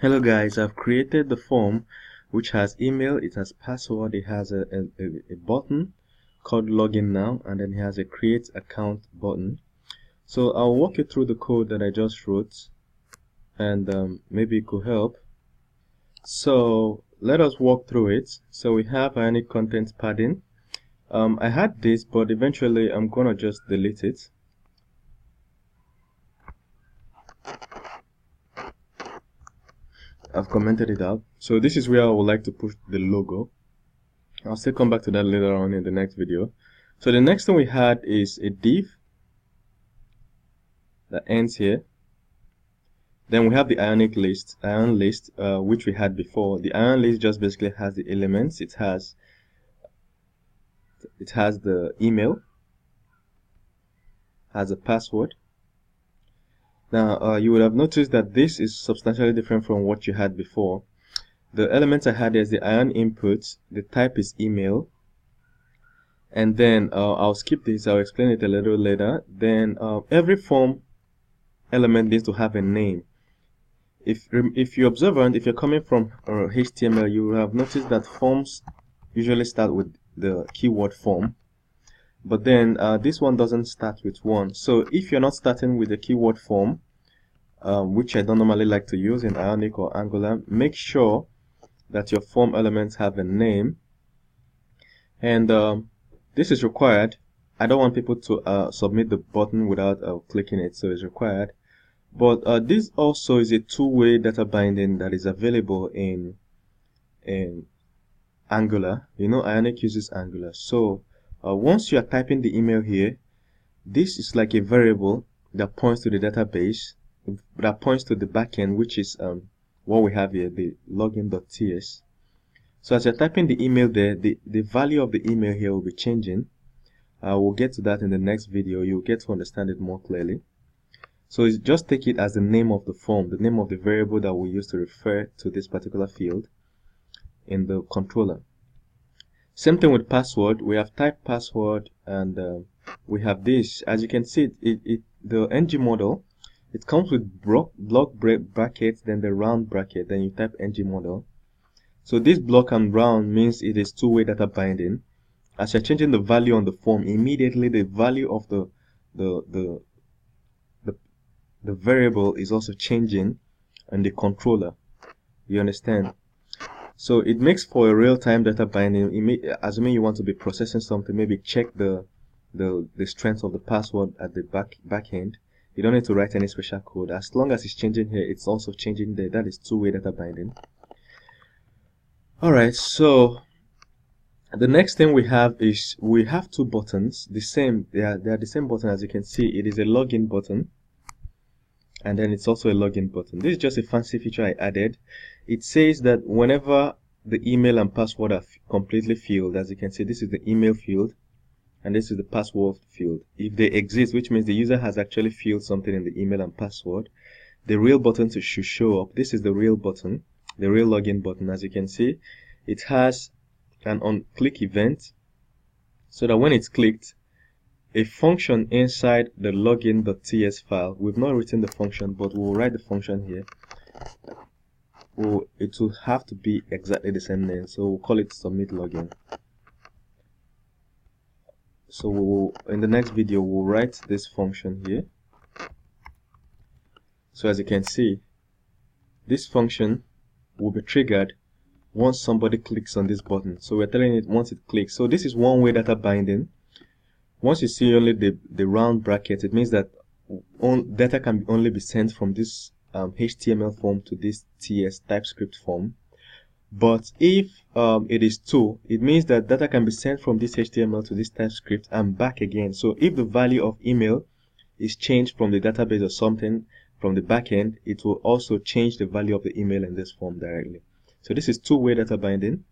Hello guys, I've created the form which has email, it has password, it has a button called login now, and then it has a create account button. So I'll walk you through the code that I just wrote, and maybe it could help. So let us walk through it. So we have Ionic content padding. I had this, but eventually I'm gonna just delete it. I've commented it out. So this is where I would like to push the logo. I'll still come back to that later on in the next video. So the next thing we had is a div that ends here. Then we have the Ionic list, which we had before. The Ion list just basically has the elements. It has the email, has a password. Now you would have noticed that this is substantially different from what you had before. The elements I had is the Ion input, the type is email, and then I'll skip this, I'll explain it a little later. Then every form element needs to have a name. If you're observant, if you're coming from HTML, you will have noticed that forms usually start with the keyword form, but then this one doesn't start with one. So if you're not starting with the keyword form, which I don't normally like to use in Ionic or Angular, make sure that your form elements have a name, and this is required. I don't want people to submit the button without clicking it, so it's required. But this also is a two-way data binding that is available in Angular. You know, Ionic uses Angular. So once you are typing the email here, this is like a variable that points to the database, that points to the backend, which is what we have here, the login.ts. So as you're typing the email there, the value of the email here will be changing. We'll get to that in the next video. You'll get to understand it more clearly. So just take it as the name of the form, the name of the variable that we use to refer to this particular field in the controller. Same thing with password. We have type password, and we have this. As you can see, the ng model, it comes with block bracket, then the round bracket, then you type ng model. So this block and round means it is two-way data binding. As you're changing the value on the form, immediately the value of the variable is also changing on the controller. You understand? So it makes for a real-time data binding. Assuming you want to be processing something, maybe check the strength of the password at the back end. You don't need to write any special code. As long as it's changing here, it's also changing there. That is two-way data binding. Alright, so the next thing we have is we have two buttons. They are the same button. As you can see, it is a login button, and then it's also a login button. This is just a fancy feature I added. It says that whenever the email and password are completely filled, as you can see, this is the email field and this is the password field. If they exist, which means the user has actually filled something in the email and password, the real button should show up. This is the real button, the real login button. As you can see, it has an on-click event, so that when it's clicked, a function inside the login.ts file. We've not written the function, but we'll write the function here. It will have to be exactly the same name, so we'll call it submit login. So in the next video we'll write this function here. So as you can see, this function will be triggered once somebody clicks on this button. So we're telling it once it clicks. So this is one-way data binding. Once you see only the round bracket, it means that data can only be sent from this HTML form to this TS TypeScript form. But if it is two, it means that data can be sent from this HTML to this TypeScript and back again. So if the value of email is changed from the database or something from the backend, it will also change the value of the email in this form directly. So this is two-way data binding,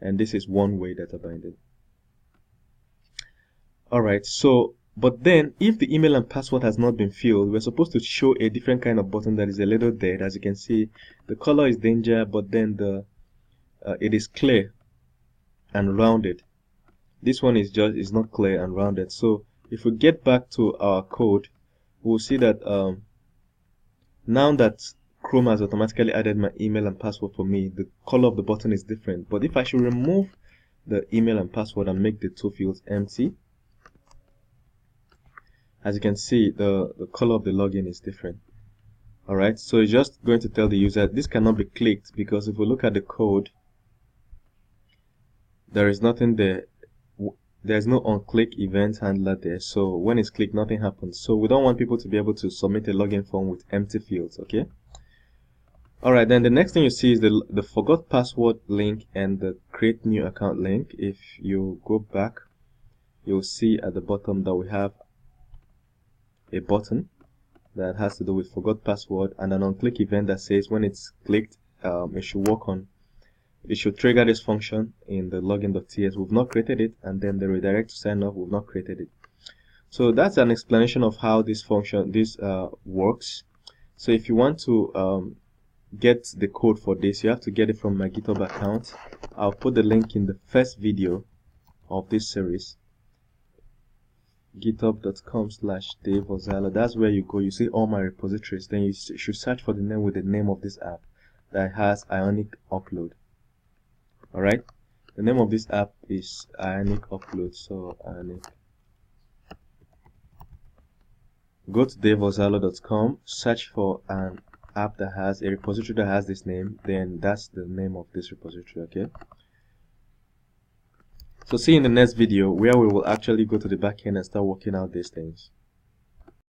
and this is one-way data binding. Alright, so but then if the email and password has not been filled, we're supposed to show a different kind of button that is a little dead. As you can see, the color is danger, but then it is clear and rounded. This one is not clear and rounded. So if we get back to our code, we'll see that now that Chrome has automatically added my email and password for me. The color of the button is different. But if I should remove the email and password and make the two fields empty, as you can see, the color of the login is different. Alright, so it's just going to tell the user this cannot be clicked, because if we look at the code, there is nothing there. There's no on-click event handler there, so when it's clicked, nothing happens. So we don't want people to be able to submit a login form with empty fields. Okay. Alright, then the next thing you see is the forgot password link and the create new account link. If you go back, you'll see at the bottom that we have a button that has to do with forgot password and an on-click event that says when it's clicked, it should trigger this function in the login.ts. We've not created it, and then the redirect to sign up, we've not created it. So that's an explanation of how this function works. So if you want to get the code for this, you have to get it from my GitHub account. I'll put the link in the first video of this series, github.com/DaveOzala. That's where you go. You see all my repositories. Then you should search for the name with the name of this app that has Ionic Upload. Alright, the name of this app is Ionic Upload. So Ionic. Go to daveozala.com, search for an app that has a repository that has this name, then that's the name of this repository. Okay, so see you in the next video where we will actually go to the backend and start working out these things.